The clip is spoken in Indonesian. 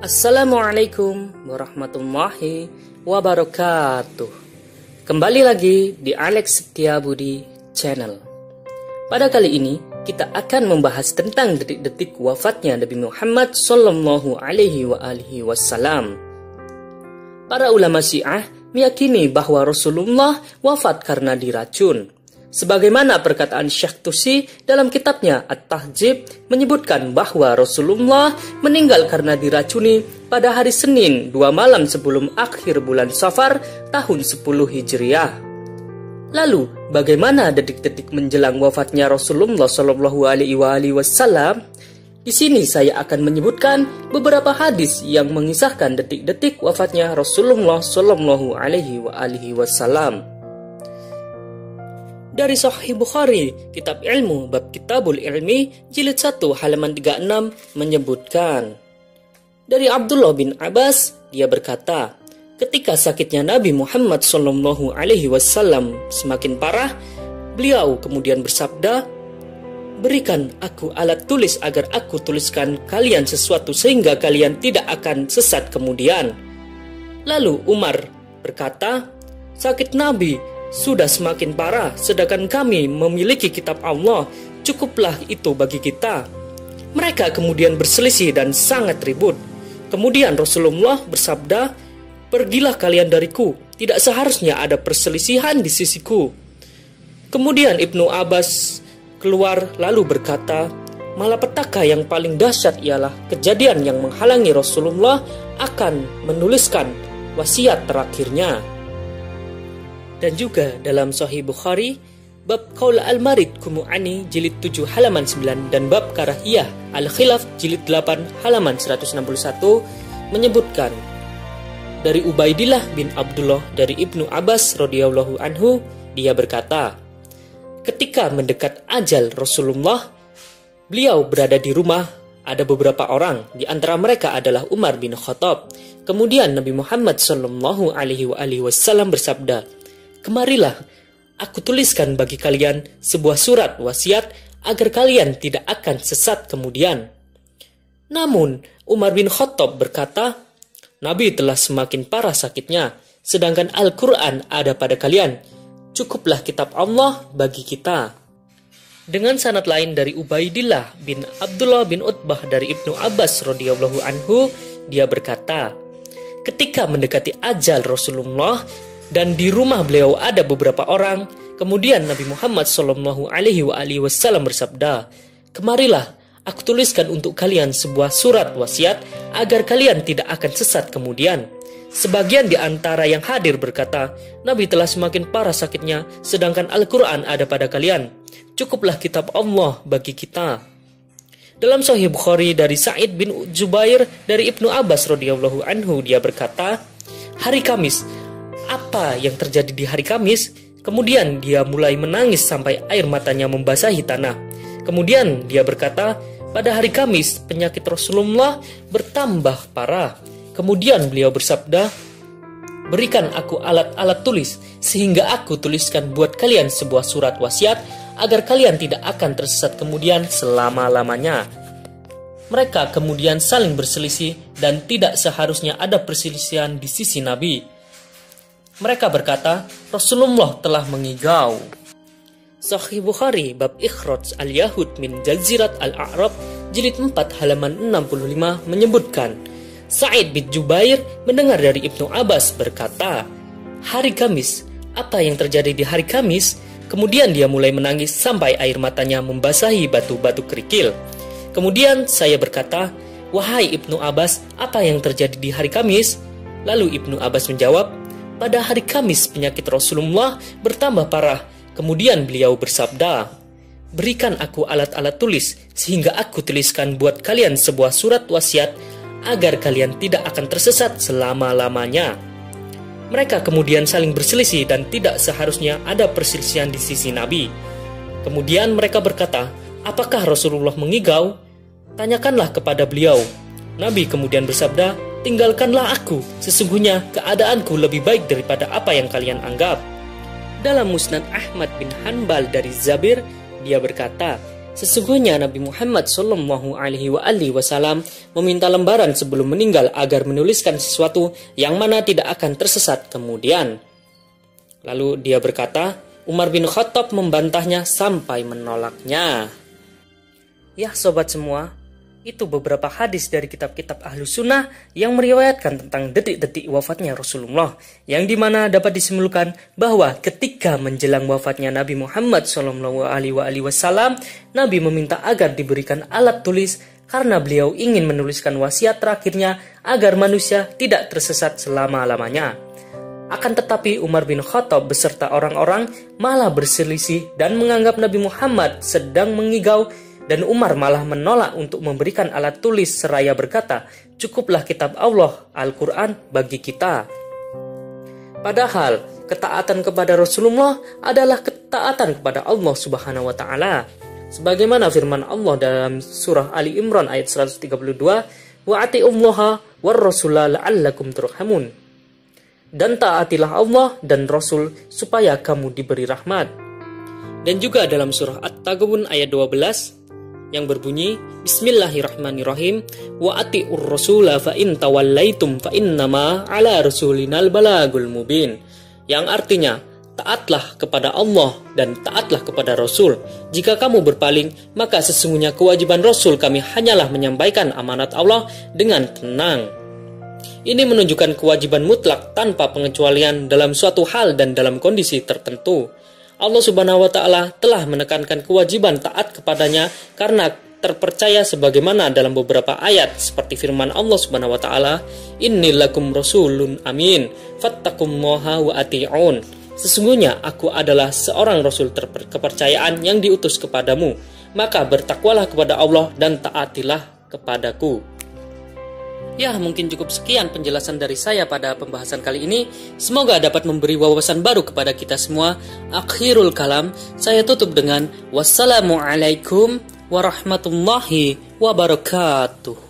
Assalamualaikum warahmatullahi wabarakatuh. Kembali lagi di Alex Setiabudi Channel. Pada kali ini kita akan membahas tentang detik-detik wafatnya Nabi Muhammad Sallallahu Alaihi Wasallam. Para ulama Syiah meyakini bahwa Rasulullah wafat karena diracun. Sebagaimana perkataan Syekh Tusi dalam kitabnya At-Tahdzib menyebutkan bahwa Rasulullah meninggal karena diracuni pada hari Senin 2 malam sebelum akhir bulan Safar tahun 10 Hijriah. Lalu, bagaimana detik-detik menjelang wafatnya Rasulullah Shallallahu Alaihi Wasallam? Di sini saya akan menyebutkan beberapa hadis yang mengisahkan detik-detik wafatnya Rasulullah Shallallahu Alaihi Wasallam. Dari Sahih Bukhari, Kitab Ilmu, Bab Kitabul Ilmi, Jilid 1, halaman 36, menyebutkan. Dari Abdullah bin Abbas, dia berkata, ketika sakitnya Nabi Muhammad Sallallahu Alaihi Wasallam semakin parah, beliau kemudian bersabda, berikan aku alat tulis agar aku tuliskan kalian sesuatu sehingga kalian tidak akan sesat kemudian. Lalu Umar berkata, sakit Nabi sudah semakin parah, sedangkan kami memiliki kitab Allah, cukuplah itu bagi kita. Mereka kemudian berselisih dan sangat ribut. Kemudian Rasulullah bersabda, pergilah kalian dariku, tidak seharusnya ada perselisihan di sisiku. Kemudian Ibnu Abbas keluar lalu berkata, malapetaka yang paling dahsyat ialah kejadian yang menghalangi Rasulullah akan menuliskan wasiat terakhirnya. Dan juga dalam Sahih Bukhari, Bab Qaul Al-Marid Kumu'ani jilid 7 halaman 9 dan Bab Karahiyah Al-Khilaf jilid 8 halaman 161 menyebutkan dari Ubaidillah bin Abdullah dari Ibnu Abbas radhiyallahu anhu, dia berkata, ketika mendekat ajal Rasulullah, beliau berada di rumah, ada beberapa orang, di antara mereka adalah Umar bin Khattab. Kemudian Nabi Muhammad Sallallahu Alaihi Wasallam bersabda, kemarilah, aku tuliskan bagi kalian sebuah surat wasiat agar kalian tidak akan sesat kemudian. Namun, Umar bin Khattab berkata, Nabi telah semakin parah sakitnya, sedangkan Al-Quran ada pada kalian. Cukuplah kitab Allah bagi kita. Dengan sanad lain dari Ubaidillah bin Abdullah bin Utbah dari Ibnu Abbas radhiyallahu anhu, dia berkata, ketika mendekati ajal Rasulullah, dan di rumah beliau ada beberapa orang. Kemudian Nabi Muhammad Sallallahu Alaihi Wasallam bersabda, kemarilah, aku tuliskan untuk kalian sebuah surat wasiat agar kalian tidak akan sesat kemudian. Sebagian di antara yang hadir berkata, Nabi telah semakin parah sakitnya, sedangkan Al-Quran ada pada kalian. Cukuplah kitab Allah bagi kita. Dalam Sahih Bukhari dari Sa'id bin Jubair dari Ibnu Abbas radhiyallahu anhu, dia berkata, hari Kamis, apa yang terjadi di hari Kamis? Kemudian dia mulai menangis sampai air matanya membasahi tanah. Kemudian dia berkata, pada hari Kamis penyakit Rasulullah bertambah parah. Kemudian beliau bersabda, berikan aku alat-alat tulis sehingga aku tuliskan buat kalian sebuah surat wasiat agar kalian tidak akan tersesat kemudian selama-lamanya. Mereka kemudian saling berselisih dan tidak seharusnya ada perselisihan di sisi Nabi. Mereka berkata, Rasulullah telah mengigau. Sahih Bukhari Bab Ikhraj Al-Yahud min Jazirat Al-A'rab jilid 4 halaman 65 menyebutkan, Sa'id bin Jubair mendengar dari Ibnu Abbas berkata, hari Kamis, apa yang terjadi di hari Kamis? Kemudian dia mulai menangis sampai air matanya membasahi batu-batu kerikil. Kemudian saya berkata, wahai Ibnu Abbas, apa yang terjadi di hari Kamis? Lalu Ibnu Abbas menjawab, pada hari Kamis penyakit Rasulullah bertambah parah. Kemudian beliau bersabda, berikan aku alat-alat tulis sehingga aku tuliskan buat kalian sebuah surat wasiat agar kalian tidak akan tersesat selama-lamanya. Mereka kemudian saling berselisih dan tidak seharusnya ada perselisihan di sisi Nabi. Kemudian mereka berkata, apakah Rasulullah mengigau? Tanyakanlah kepada beliau. Nabi kemudian bersabda, tinggalkanlah aku, sesungguhnya keadaanku lebih baik daripada apa yang kalian anggap. Dalam Musnad Ahmad bin Hanbal dari Zabir, dia berkata, Sesungguhnya Nabi Muhammad SAW meminta lembaran sebelum meninggal agar menuliskan sesuatu yang mana tidak akan tersesat kemudian. Lalu dia berkata, Umar bin Khattab membantahnya sampai menolaknya. Ya sobat semua, itu beberapa hadis dari kitab-kitab Ahlus Sunnah yang meriwayatkan tentang detik-detik wafatnya Rasulullah, yang dimana dapat disimpulkan bahwa ketika menjelang wafatnya Nabi Muhammad SAW, Nabi meminta agar diberikan alat tulis karena beliau ingin menuliskan wasiat terakhirnya agar manusia tidak tersesat selama-lamanya. Akan tetapi Umar bin Khattab beserta orang-orang malah berselisih dan menganggap Nabi Muhammad sedang mengigau, dan Umar malah menolak untuk memberikan alat tulis seraya berkata, cukuplah kitab Allah, Al-Quran bagi kita. Padahal ketaatan kepada Rasulullah adalah ketaatan kepada Allah Subhanahu wa Ta'ala. Sebagaimana firman Allah dalam surah Ali Imran ayat 132, wa ati'ullaha war rasula la'allakum turhamun. Dan taatilah Allah dan Rasul supaya kamu diberi rahmat. Dan juga dalam surah At-Taghabun ayat 12 yang berbunyi, Bismillahirrahmanirrahim, wa ati'ur rasula fa in tawallaitum fa innama ala rasulinal balagul mubin. Yang artinya, taatlah kepada Allah dan taatlah kepada Rasul. Jika kamu berpaling, maka sesungguhnya kewajiban Rasul kami hanyalah menyampaikan amanat Allah dengan tenang. Ini menunjukkan kewajiban mutlak tanpa pengecualian dalam suatu hal dan dalam kondisi tertentu. Allah Subhanahu wa Ta'ala telah menekankan kewajiban taat kepadanya karena terpercaya sebagaimana dalam beberapa ayat seperti firman Allah Subhanahu wa Ta'ala, Inni lakum rasulun amin fattaqullaha wa ati'un. Sesungguhnya aku adalah seorang rasul kepercayaan yang diutus kepadamu, maka bertakwalah kepada Allah dan taatilah kepadaku. Ya, mungkin cukup sekian penjelasan dari saya pada pembahasan kali ini. Semoga dapat memberi wawasan baru kepada kita semua. Akhirul kalam, saya tutup dengan wassalamualaikum warahmatullahi wabarakatuh.